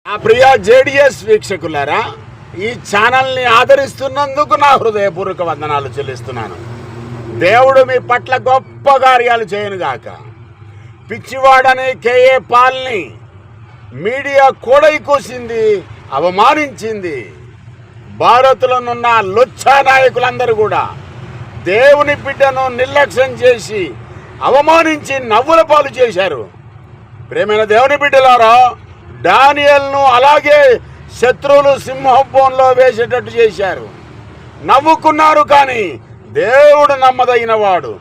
ప్రియ JDS వీక్షకులారా, ఈ ఛానల్ని ఆదరిస్తున్నందుకు నా హృదయపూర్వక వందనాలు చెల్లిస్తున్నాను. దేవుడు మీ పట్ల గొప్ప కార్యాలు చేయనుగాక. పిచ్చివాడని కేఏ పాల్ని మీడియా కూడై కూసింది, అవమానించింది. భారత్లోనున్న లుచ్చా నాయకులందరూ కూడా దేవుని బిడ్డను నిర్లక్ష్యం చేసి అవమానించి నవ్వుల పాలు చేశారు. ప్రేమైన దేవుని బిడ్డలారా, డానియేలును అలాగే శత్రువులు సింహబోన్లో వేసేటట్టు చేశారు. నవ్వుకున్నారు, కానీ దేవుడు నమ్మదగిన వాడు.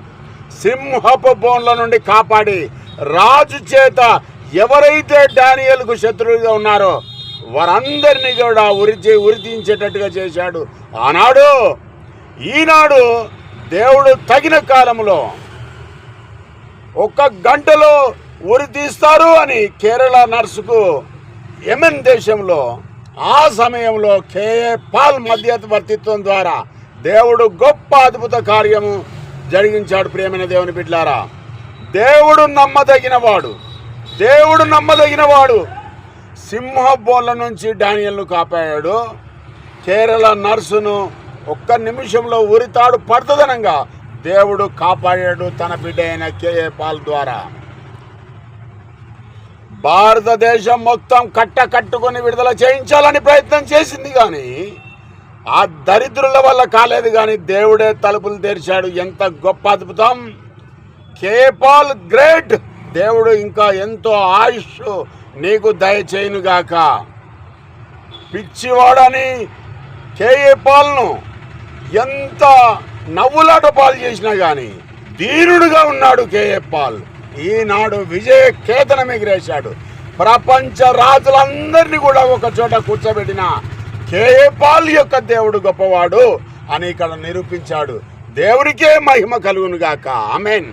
సింహపు బోన్ల నుండి కాపాడి రాజు చేత ఎవరైతే డానియేలుకు శత్రువులుగా ఉన్నారో వారందరినీ కూడా ఉరితీయించేటట్టుగా చేశాడు. ఆనాడు ఈనాడు దేవుడు తగిన కాలంలో 1 గంటలో ఉరి తీస్తారు అని కేరళ నర్సుకు యెమెన్ దేశంలో ఆ సమయంలో కేఏ పాల్ మధ్యవర్తిత్వం ద్వారా దేవుడు గొప్ప అద్భుత కార్యము జరిగించాడు. ప్రియమైన దేవుని బిడ్డలారా, దేవుడు నమ్మదగిన వాడు. సింహబోన్ల నుంచి డానియేలును కాపాడాడు. కేరళ నర్సును 1 నిమిషంలో ఉరితాడు పడుతుందనంగా దేవుడు కాపాడాడు తన బిడ్డ అయిన కేఏ పాల్ ద్వారా. భారతదేశం మొత్తం కట్టుకొని విడుదల చేయించాలని ప్రయత్నం చేసింది, కానీ ఆ దరిద్రుల వల్ల కాలేదు. కానీ దేవుడే తలుపులు తెరిచాడు. ఎంత గొప్ప అద్భుతం! K A Paul great. దేవుడు ఇంకా ఎంతో ఆయుష్ నీకు దయచేయునుగాక. పిచ్చివాడని కేఏ పాల్ను ఎంత నవ్వులాట పాలు చేసినా కానీ ధీరుడుగా ఉన్నాడు కేఏ పాల్. ఈనాడు విజయ కేతనం ఎగిరేశాడు. ప్రపంచ రాజులందరినీ కూడా ఒక చోట కూర్చోబెట్టిన కేఏ పాల్ యొక్క దేవుడు గొప్పవాడు అని ఇక్కడ నిరూపించాడు. దేవుడికే మహిమ కలుగునుగాక. ఆమేన్.